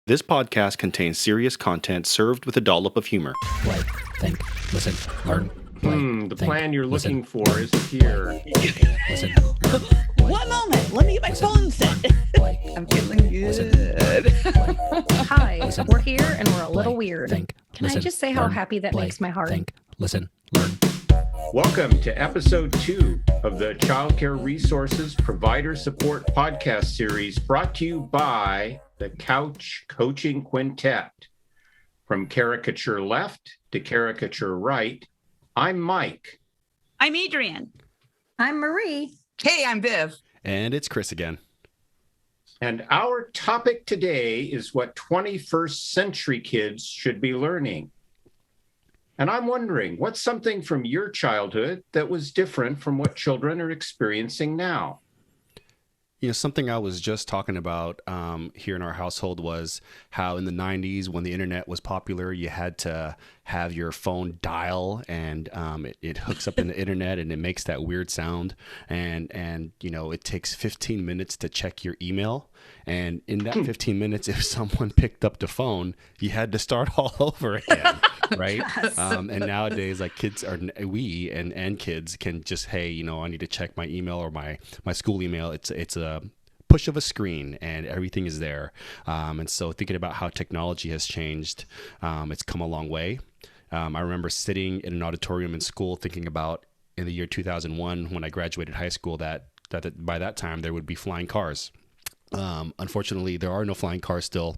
This podcast contains serious content served with a dollop of humor. Play, think, listen, learn. Play, The think, plan you're listen, looking for is here. listen, learn. Play, One moment. Let me get my listen, phone set. play, I'm feeling listen, good. play, Hi, listen, we're here and we're a little play, weird. think, Can listen, I just say how learn, happy that play, makes my heart? Think, listen, learn. Welcome to episode 2 of the Childcare Resources Provider Support Podcast series brought to you by the Couch Coaching Quintet. From caricature left to caricature right, I'm Mike. I'm Adrian. I'm Marie. Hey, I'm Viv. And it's Chris again. And our topic today is what 21st century kids should be learning. And I'm wondering, what's something from your childhood that was different from what children are experiencing now? You know, something I was just talking about here in our household was how in the 90s, when the internet was popular, you had to have your phone dial and it hooks up in the internet and it makes that weird sound. And you know, it takes 15 minutes to check your email. And in that 15 minutes, if someone picked up the phone, you had to start all over again. Right. Yes. And nowadays, like kids are, we and kids can just, hey, you know, I need to check my email or my school email. It's a push of a screen and everything is there. And so thinking about how technology has changed, it's come a long way. I remember sitting in an auditorium in school thinking about in the year 2001 when I graduated high school that by that time there would be flying cars. Unfortunately, there are no flying cars still.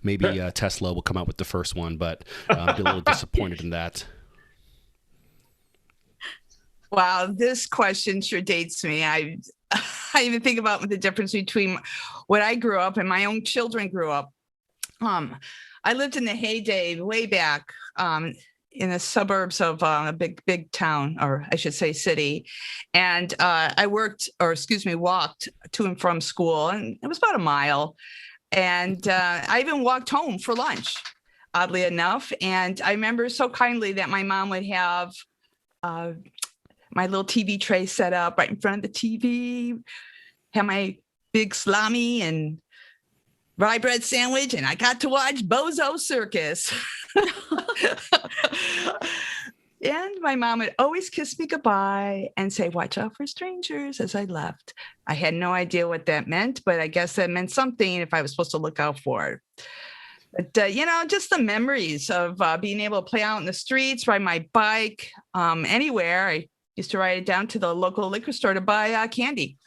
Maybe Tesla will come out with the first one, but I'm a little disappointed in that. Wow, this question sure dates me. I even think about the difference between what I grew up and my own children grew up. I lived in the heyday way back in the suburbs of a big town, or I should say city. And I walked to and from school, and it was about a mile. And I even walked home for lunch, oddly enough. And I remember so kindly that my mom would have my little TV tray set up right in front of the TV, have my big salami and rye bread sandwich, and I got to watch Bozo Circus. And my mom would always kiss me goodbye and say, "Watch out for strangers," as I left. I had no idea what that meant, but I guess that meant something if I was supposed to look out for it. But, you know, just the memories of being able to play out in the streets, ride my bike, anywhere. I used to ride it down to the local liquor store to buy candy.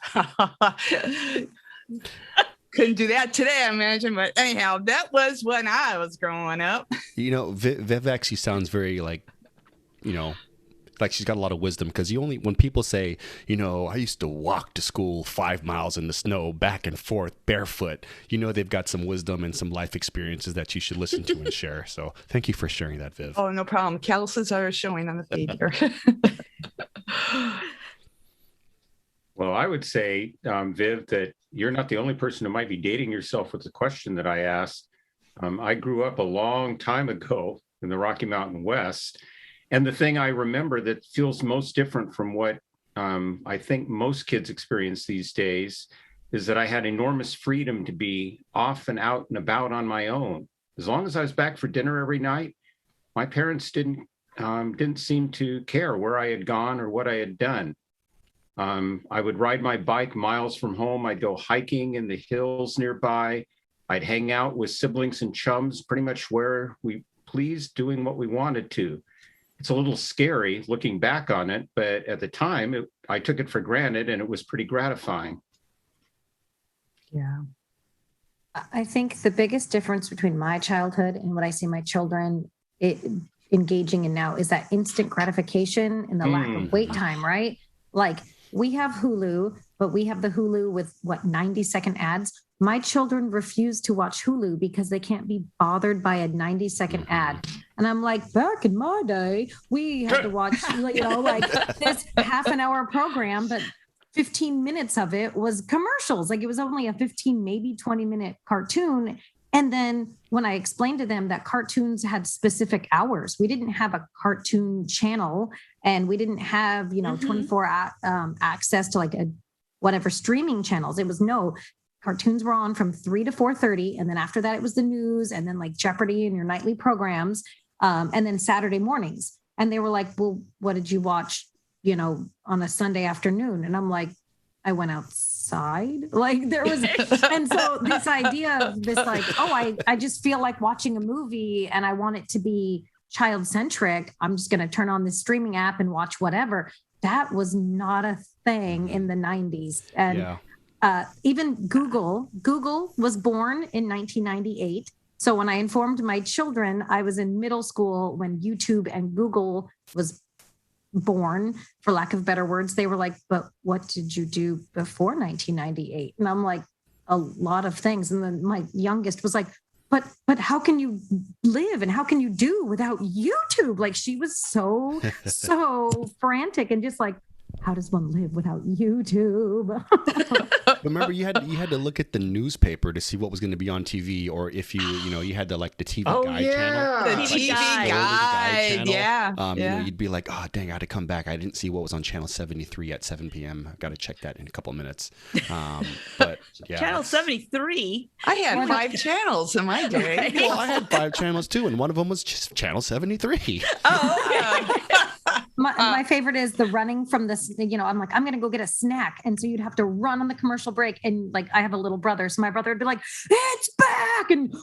Couldn't do that today, I imagine. But anyhow, that was when I was growing up. You know, Viv actually sounds very like she's got a lot of wisdom, because when people say, you know, I used to walk to school 5 miles in the snow back and forth barefoot, you know, they've got some wisdom and some life experiences that you should listen to and share. So thank you for sharing that, Viv. Oh, no problem. Calluses are showing on the feed here. Well, I would say, Viv, that you're not the only person who might be dating yourself with the question that I asked. I grew up a long time ago in the Rocky Mountain West. And the thing I remember that feels most different from what I think most kids experience these days is that I had enormous freedom to be off and out and about on my own. As long as I was back for dinner every night, my parents didn't seem to care where I had gone or what I had done. I would ride my bike miles from home. I'd go hiking in the hills nearby. I'd hang out with siblings and chums pretty much where we pleased, doing what we wanted to. It's a little scary looking back on it, but at the time, I took it for granted, and it was pretty gratifying. Yeah. I think the biggest difference between my childhood and what I see my children engaging in now is that instant gratification and the lack of wait time, right? Like, we have Hulu, but we have the Hulu with 90-second ads. My children refuse to watch Hulu because they can't be bothered by a 90-second ad. And I'm like, back in my day, we had to watch, this half an hour program, but 15 minutes of it was commercials. Like, it was only a 15, maybe 20-minute cartoon. And then when I explained to them that cartoons had specific hours, we didn't have a cartoon channel, and we didn't have, 24 access to like a whatever streaming channels. It was cartoons were on from 3 to 4:30. And then after that, it was the news and then like Jeopardy and your nightly programs. And then Saturday mornings. And they were like, well, what did you watch, on a Sunday afternoon? And I'm like, I went outside. Like there was, and so this idea of this, like, oh, I just feel like watching a movie and I want it to be child-centric. I'm just going to turn on this streaming app and watch whatever. That was not a thing in the 90s. And even Google was born in 1998. So when I informed my children, I was in middle school when YouTube and Google was born, for lack of better words. They were like, but what did you do before 1998? And I'm like, a lot of things. And then my youngest was like, but how can you live and how can you do without YouTube? Like she was so frantic and just like, how does one live without YouTube? Remember, you had to look at the newspaper to see what was going to be on TV, or if you had the TV guide channel. The TV guide, yeah. You'd be like, oh dang, I had to come back. I didn't see what was on channel 73 at 7 p.m. I've got to check that in a couple of minutes. But yeah, channel 73. I had 5 channels in my day. Well, I had 5 channels too, and one of them was just channel 73. Oh, okay. My favorite is the running from this, I'm like, I'm going to go get a snack. And so you'd have to run on the commercial break. And like, I have a little brother. So my brother would be like, it's back. And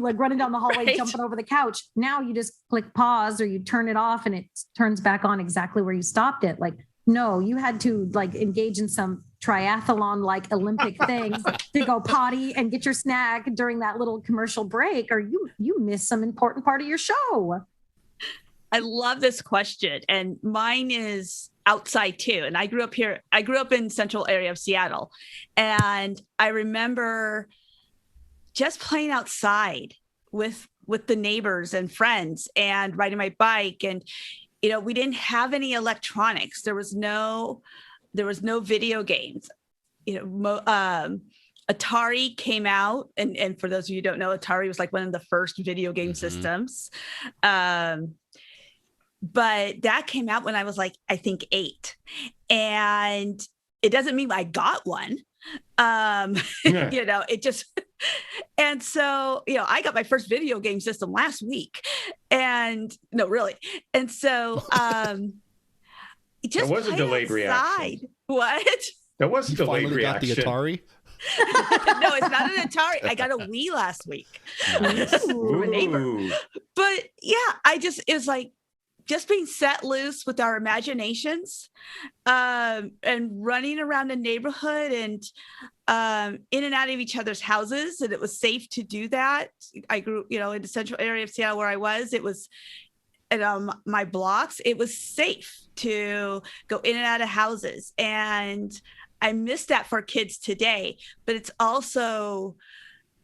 like running down the hallway, right. Jumping over the couch. Now you just click pause or you turn it off and it turns back on exactly where you stopped it. Like, no, you had to like engage in some triathlon, like Olympic things to go potty and get your snack during that little commercial break, or you miss some important part of your show. I love this question. And mine is outside too. And I grew up in central area of Seattle. And I remember just playing outside with the neighbors and friends and riding my bike. And, we didn't have any electronics. There was no video games. Atari came out. And for those of you who don't know, Atari was like one of the first video game systems. But that came out when I was like, I think 8. And it doesn't mean I got one. It just, and so, I got my first video game system last week and no, really. And so, just that was a delayed reaction. What? That was a delayed reaction. Got the Atari? No, it's not an Atari. I got a Wii last week from a neighbor. But yeah, it was like, just being set loose with our imaginations and running around the neighborhood and in and out of each other's houses. And it was safe to do that. I grew, in the central area of Seattle where I was, it was at my blocks. It was safe to go in and out of houses. And I miss that for kids today. But it's also,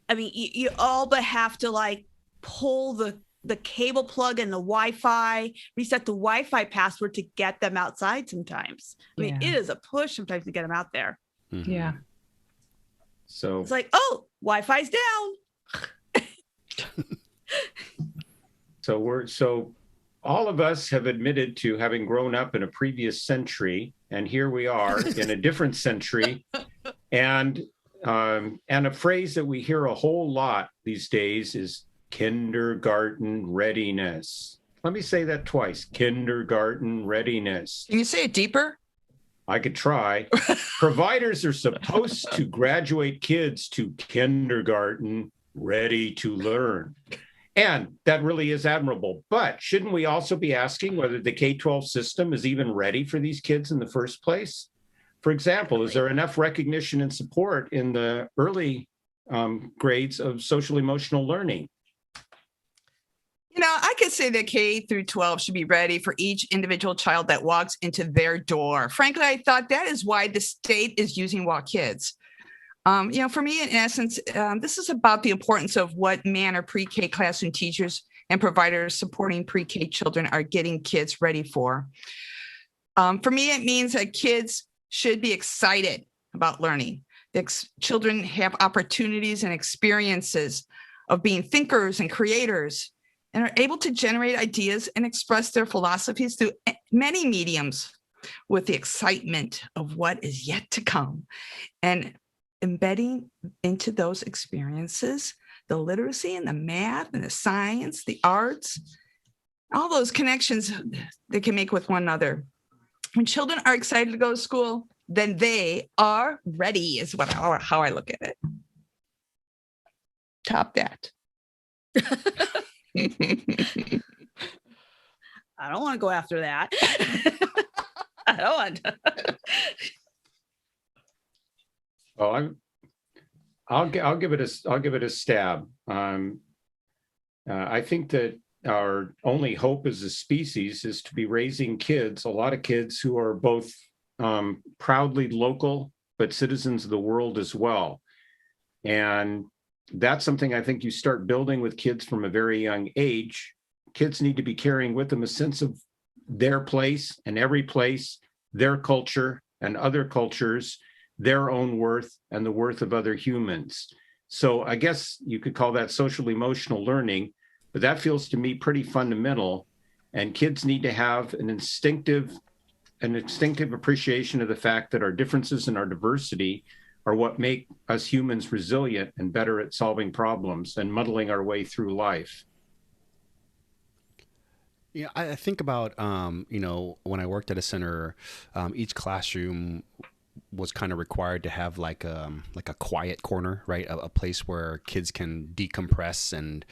you all but have to like pull the cable plug and the Wi-Fi, reset the Wi-Fi password to get them outside sometimes. It is a push sometimes to get them out there. Mm-hmm. Yeah. So it's like, oh, Wi-Fi's down. So all of us have admitted to having grown up in a previous century, and here we are in a different century. And a phrase that we hear a whole lot these days is kindergarten readiness. Let me say that twice. Kindergarten readiness. Can you say it deeper? I could try. Providers are supposed to graduate kids to kindergarten ready to learn. And that really is admirable. But shouldn't we also be asking whether the K-12 system is even ready for these kids in the first place? For example, is there enough recognition and support in the early grades of social emotional learning? I could say that K through 12 should be ready for each individual child that walks into their door. Frankly, I thought that is why the state is using Walk Kids. For me, in essence, this is about the importance of what manner pre-K classroom teachers and providers supporting pre-K children are getting kids ready for. For me, it means that kids should be excited about learning. Children have opportunities and experiences of being thinkers and creators, and are able to generate ideas and express their philosophies through many mediums with the excitement of what is yet to come. And embedding into those experiences the literacy and the math and the science, the arts, all those connections they can make with one another. When children are excited to go to school, then they are ready, is how I look at it. Top that. I don't want to go after that. I don't want to. Well, I'll give it a stab. I think that our only hope as a species is to be raising kids, a lot of kids who are both proudly local, but citizens of the world as well. And that's something I think you start building with kids from a very young age. Kids need to be carrying with them a sense of their place and every place, their culture and other cultures, their own worth and the worth of other humans. So I guess you could call that social emotional learning, but that feels to me pretty fundamental. And kids need to have an instinctive appreciation of the fact that our differences and our diversity are what make us humans resilient and better at solving problems and muddling our way through life. Yeah, I think about, when I worked at a center, each classroom was kind of required to have like a quiet corner, right? A place where kids can decompress and,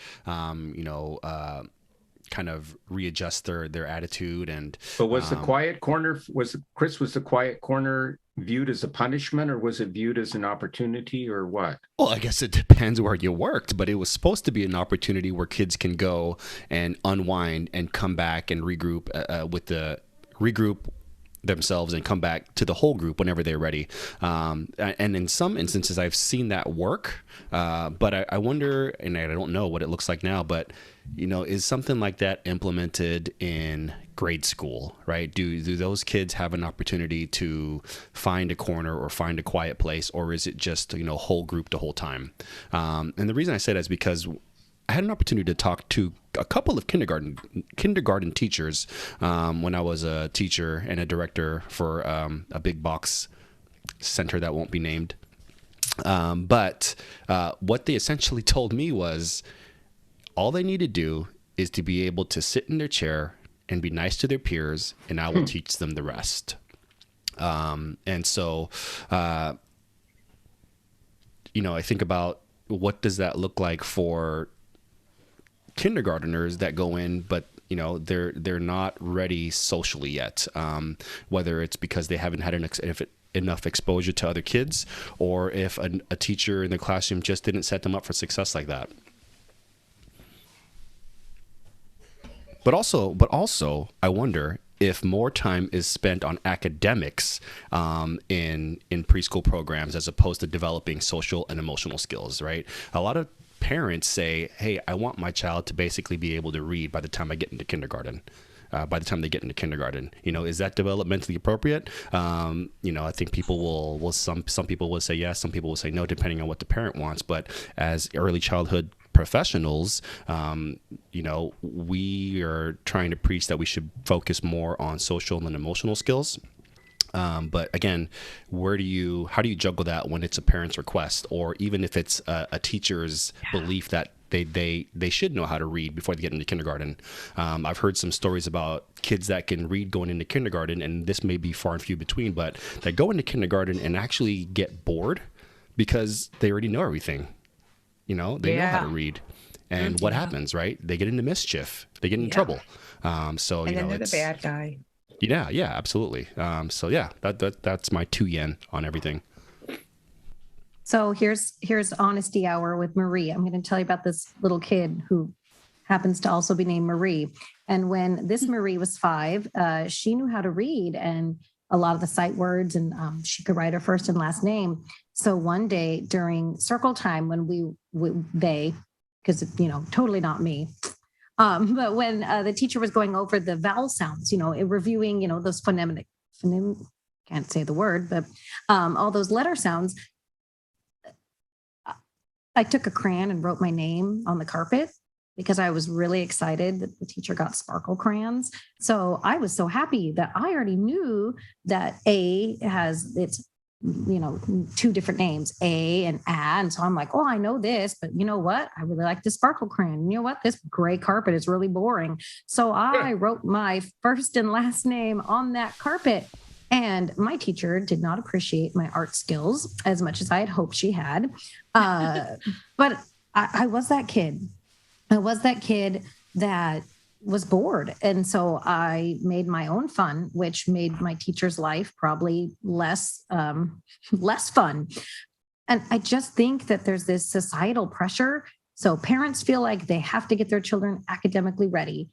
kind of readjust their attitude. And but was the quiet corner, was the quiet corner viewed as a punishment, or was it viewed as an opportunity, or what? Well, I guess it depends where you worked, but it was supposed to be an opportunity where kids can go and unwind and come back and regroup themselves and come back to the whole group whenever they're ready. And in some instances, I've seen that work, but I wonder, and I don't know what it looks like now, but is something like that implemented in grade school, right? Do those kids have an opportunity to find a corner or find a quiet place, or is it just, whole group the whole time? And the reason I say that is because I had an opportunity to talk to a couple of kindergarten teachers when I was a teacher and a director for a big box center that won't be named. But what they essentially told me was all they need to do is to be able to sit in their chair and be nice to their peers, and I will teach them the rest. And so, I think about what does that look like for kindergarteners that go in, but they're not ready socially yet, whether it's because they haven't had enough exposure to other kids, or if a teacher in the classroom just didn't set them up for success like that. But also, I wonder if more time is spent on academics in preschool programs as opposed to developing social and emotional skills, right? A lot of parents say, hey, I want my child to basically be able to read by the time I get into kindergarten. By the time they get into kindergarten, is that developmentally appropriate? I think people will some people will say yes, some people will say no, depending on what the parent wants. But as early childhood professionals, we are trying to preach that we should focus more on social and emotional skills. But again, how do you juggle that when it's a parent's request, or even if it's a teacher's belief that they should know how to read before they get into kindergarten? I've heard some stories about kids that can read going into kindergarten, and this may be far and few between, but they go into kindergarten and actually get bored because they already know everything. They know how to read. And what happens, right? They get into mischief. They get in trouble. And then they're the bad guy. Yeah, absolutely. That's my 2 yen on everything. So here's honesty hour with Marie. I'm going to tell you about this little kid who happens to also be named Marie. And when this Marie was 5, she knew how to read and a lot of the sight words, and she could write her first and last name. So one day during circle time, when because totally not me. But when the teacher was going over the vowel sounds, reviewing, those can't say the word, but all those letter sounds, I took a crayon and wrote my name on the carpet because I was really excited that the teacher got sparkle crayons. So I was so happy that I already knew that A has its two different names, A and A. And so I'm like, oh, I know this, but you know what? I really like this sparkle crayon. You know what? This gray carpet is really boring. So I wrote my first and last name on that carpet. And my teacher did not appreciate my art skills as much as I had hoped she had. But I was that kid. I was that kid that was bored. And so I made my own fun, which made my teacher's life probably less fun. And I just think that there's this societal pressure. So parents feel like they have to get their children academically ready.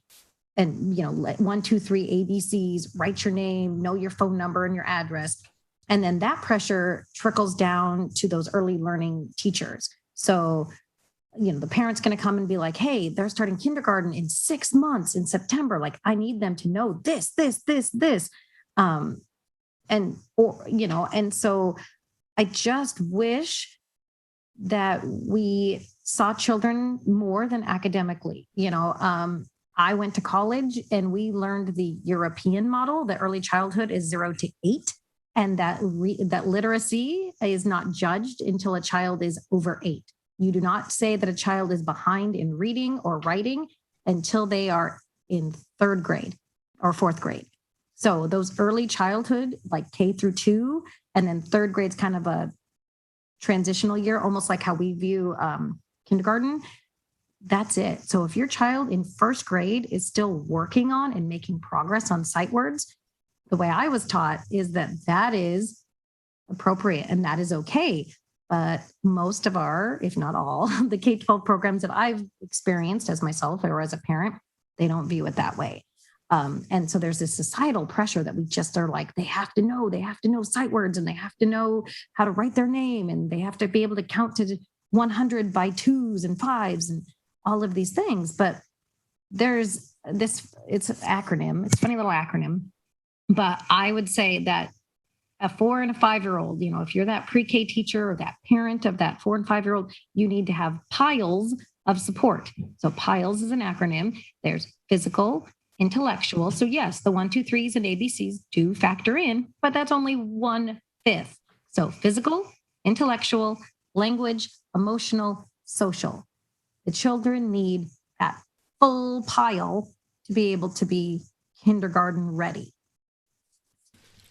And, 1, 2, 3 ABCs, write your name, know your phone number and your address. And then that pressure trickles down to those early learning teachers. So the parent's going to come and be like, hey, they're starting kindergarten in 6 months in September. Like, I need them to know this. And so I just wish that we saw children more than academically. I went to college and we learned the European model, that early childhood is 0 to 8. And that literacy is not judged until a child is over 8. You do not say that a child is behind in reading or writing until they are in 3rd grade or 4th grade. So those early childhood, like K through 2, and then 3rd grade's kind of a transitional year, almost like how we view kindergarten. That's it. So if your child in 1st grade is still working on and making progress on sight words, the way I was taught is that is appropriate and that is okay. But most of our, if not all, the K-12 programs that I've experienced as myself or as a parent, they don't view it that way. And so there's this societal pressure that we just are like, they have to know sight words, and they have to know how to write their name, and they have to be able to count to 100 by 2s and 5s and all of these things. But there's this, it's an acronym, it's a funny little acronym, but I would say that a 4 and a 5-year-old, if you're that pre-K teacher or that parent of that 4 and 5-year-old, you need to have piles of support. So piles is an acronym. There's physical, intellectual. So yes, the 1, 2, 3s and ABCs do factor in, but that's only 1/5. So physical, intellectual, language, emotional, social. The children need that full pile to be able to be kindergarten ready.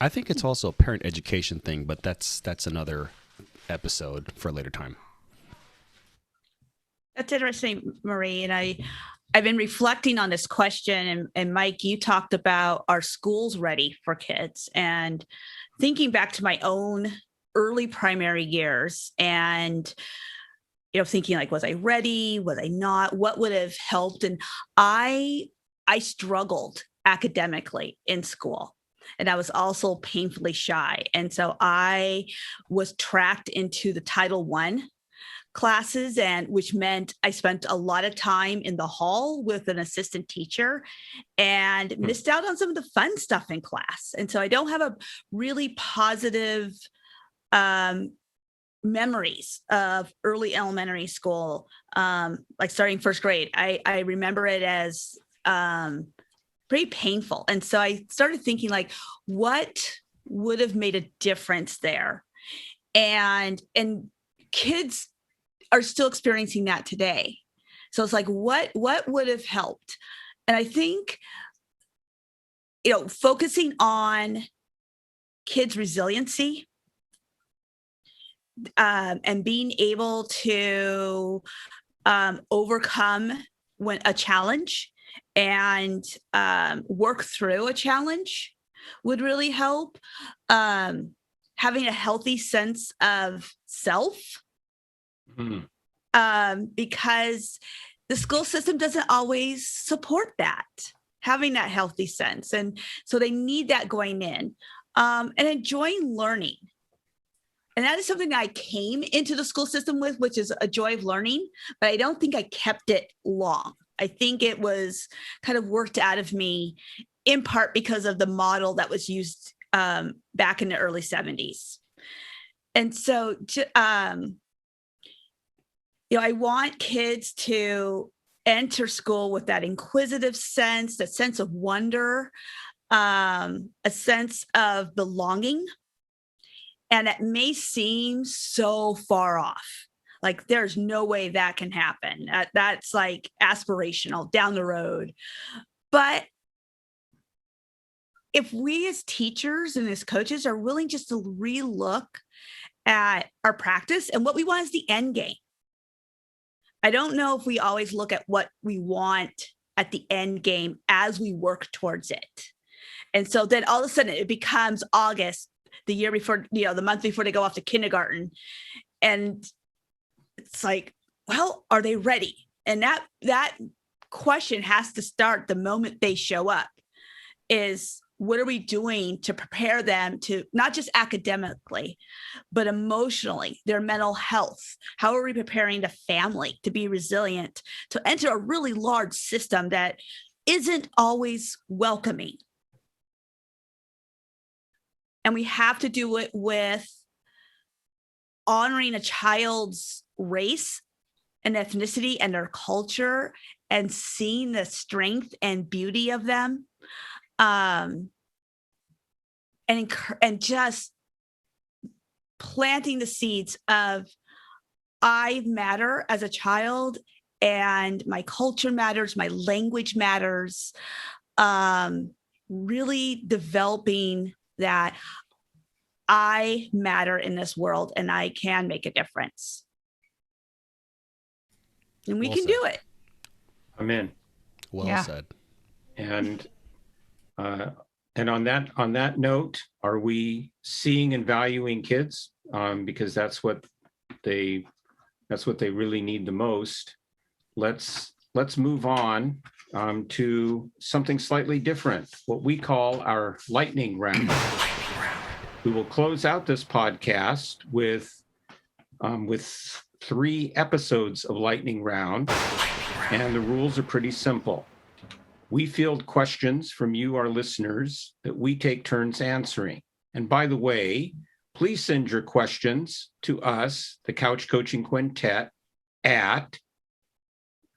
I think it's also a parent education thing, but that's another episode for a later time. That's interesting, Marie. And I've been reflecting on this question, and Mike, you talked about our schools ready for kids, and thinking back to my own early primary years and thinking like, was I ready? Was I not? What would have helped? And I struggled academically in school. And I was also painfully shy. And so I was tracked into the Title I classes, which meant I spent a lot of time in the hall with an assistant teacher and missed out on some of the fun stuff in class. And so I don't have a really positive memories of early elementary school, like starting 1st grade. I remember it as pretty painful. And so I started thinking like, what would have made a difference there? And kids are still experiencing that today. So it's like, what would have helped? And I think, focusing on kids' resiliency and being able to overcome a challenge and work through a challenge would really help. Having a healthy sense of self, because the school system doesn't always support that, having that healthy sense. And so they need that going in, and enjoying learning. And that is something that I came into the school system with, which is a joy of learning, but I don't think I kept it long. I think it was kind of worked out of me in part because of the model that was used back in the early 70s. And so, I want kids to enter school with that inquisitive sense, that sense of wonder, a sense of belonging. And it may seem so far off. Like there's no way that can happen. That's like aspirational down the road. But if we as teachers and as coaches are willing just to relook at our practice and what we want is the end game. I don't know if we always look at what we want at the end game as we work towards it. And so then all of a sudden it becomes August, the year before, the month before they go off to kindergarten. And it's like, well, are they ready? And that question has to start the moment they show up is, what are we doing to prepare them to not just academically, but emotionally, their mental health? How are we preparing the family to be resilient, to enter a really large system that isn't always welcoming? And we have to do it with honoring a child's race and ethnicity and their culture and seeing the strength and beauty of them. And just planting the seeds of I matter as a child and my culture matters, my language matters, really developing that I matter in this world and I can make a difference. And we can do it. I'm in. Well said. And on that note, are we seeing and valuing kids? Because that's what they really need the most. Let's move on to something slightly different, what we call our lightning round. We will close out this podcast with 3 episodes of lightning round, and the rules are pretty simple. We field questions from you, our listeners, that we take turns answering. And by the way, please send your questions to us, the Couch Coaching Quintet, at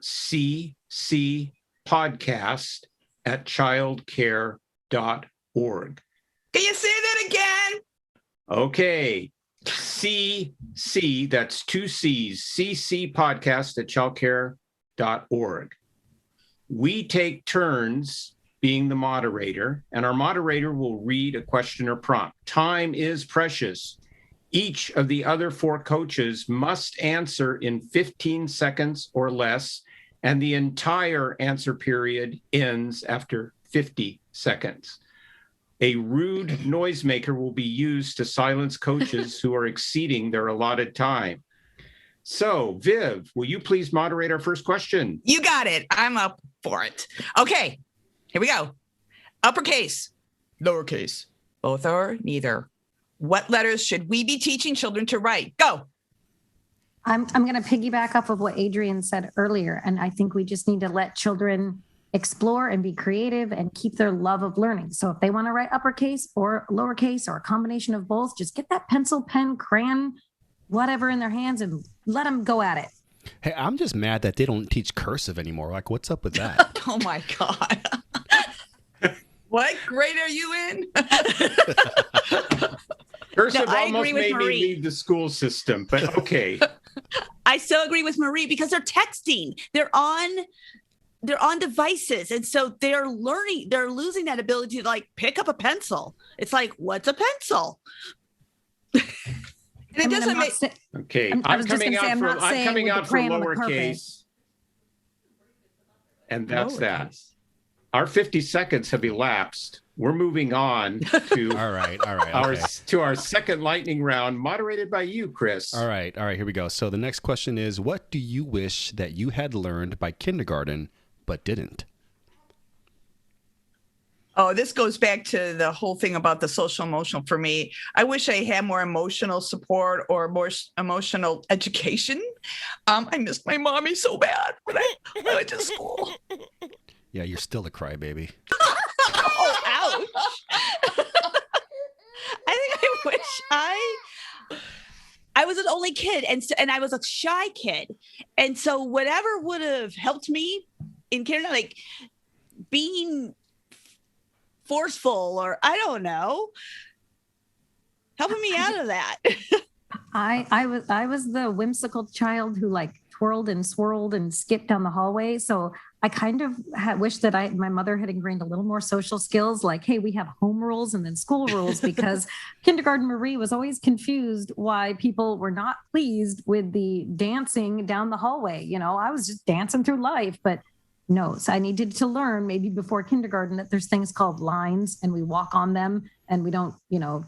ccpodcast@childcare.org. Can you say that again? Okay. CC, that's 2 C's, ccpodcast@childcare.org. We take turns being the moderator, and our moderator will read a question or prompt. Time is precious. Each of the other 4 coaches must answer in 15 seconds or less, and the entire answer period ends after 50 seconds. A rude noisemaker will be used to silence coaches who are exceeding their allotted time. So, Viv, will you please moderate our first question? You got it. I'm up for it. Okay, here we go. Uppercase, lowercase, both or neither. What letters should we be teaching children to write? Go. I'm going to piggyback off of what Adrian said earlier. And I think we just need to let children explore and be creative and keep their love of learning. So if they want to write uppercase or lowercase or a combination of both, just get that pencil, pen, crayon, whatever in their hands and let them go at it. Hey, I'm just mad that they don't teach cursive anymore. Like, what's up with that? Oh my God. What grade are you in? Cursive No, I almost agree with made me Marie. leave the school system, but okay. I so agree with Marie because they're texting. They're on devices. And so they're losing that ability to like pick up a pencil. It's like, what's a pencil? And it doesn't make Okay, I was just gonna say, I'm not saying coming with the out for crayon on the carpet. lowercase. And that's that. Our 50 seconds have elapsed. We're moving on to All right. Okay. our second lightning round, moderated by you, Chris. All right, here we go. So the next question is, what do you wish that you had learned by kindergarten but didn't? Oh, this goes back to the whole thing about the social emotional for me. I wish I had more emotional support or more emotional education. I missed my mommy so bad when I went to school. Yeah, you're still a crybaby. Oh, ouch. I think I wish I was an only kid and I was a shy kid. And so whatever would have helped me in kindergarten, like being forceful or I don't know, helping me out of that. I was the whimsical child who like twirled and swirled and skipped down the hallway. So I kind of wish that my mother had ingrained a little more social skills, like, hey, we have home rules and then school rules, because kindergarten Marie was always confused why people were not pleased with the dancing down the hallway. You know, I was just dancing through life, but no. So I needed to learn maybe before kindergarten that there's things called lines and we walk on them and we don't,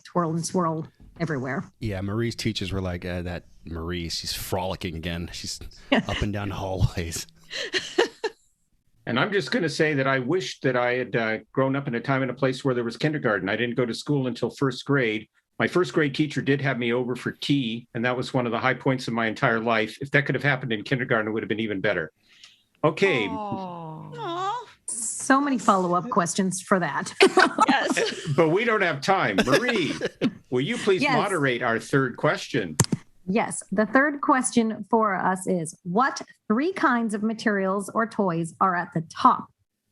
twirl and swirl everywhere. Yeah, Marie's teachers were like, that Marie, she's frolicking again. She's up and down the hallways. And I'm just going to say that I wish that I had grown up in a time and a place where there was kindergarten. I didn't go to school until first grade. My first grade teacher did have me over for tea, and that was one of the high points of my entire life. If that could have happened in kindergarten, it would have been even better. Okay. Aww. So many follow-up questions for that. Yes. But we don't have time. Marie, will you please Yes. moderate our third question? Yes. The third question for us is, what 3 kinds of materials or toys are at the top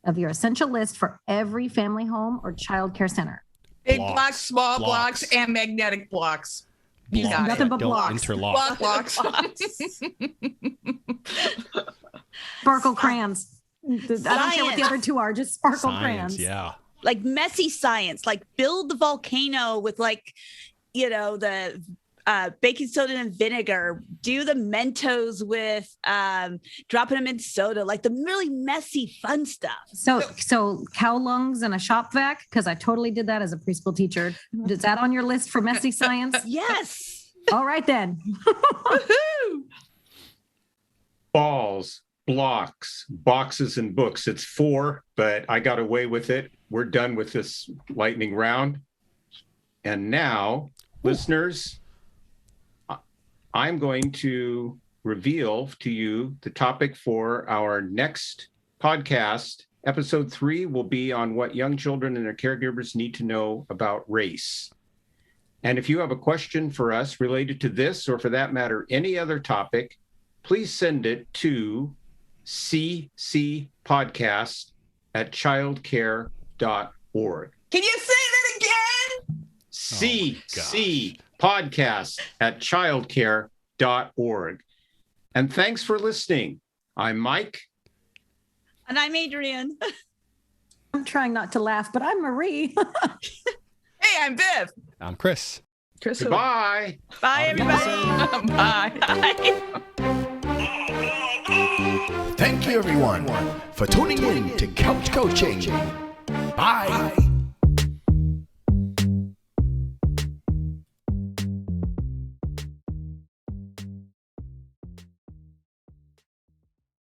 of your essential list for every family home or child care center? Big Blocks. blocks, small blocks, Blocks. and magnetic blocks. You Blocks got Nothing it. but don't blocks. interlock. Blocks. Sparkle crayons. I don't care what the Science. other 2 are, just sparkle Science, crayons. yeah. Like messy science, like build the volcano with the baking soda and vinegar, do the Mentos with dropping them in soda, like the really messy fun stuff. So cow lungs and a shop vac, because I totally did that as a preschool teacher. Is that on your list for messy science? Yes. All right then. Woohoo! Balls, blocks, boxes, and books. It's 4, but I got away with it. We're done with this lightning round. And now, listeners, I'm going to reveal to you the topic for our next podcast. Episode 3 will be on what young children and their caregivers need to know about race. And if you have a question for us related to this, or for that matter, any other topic, please send it to ccpodcast@childcare.org. Can you say that again? ccpodcast@childcare.org. And thanks for listening. I'm Mike. And I'm Adrienne. I'm trying not to laugh, but I'm Marie. Hey, I'm Viv. I'm Chris. Chris. Goodbye. Bye, everybody. Bye. Bye. Thank you, everyone, for tuning in to Couch Coaching. Bye.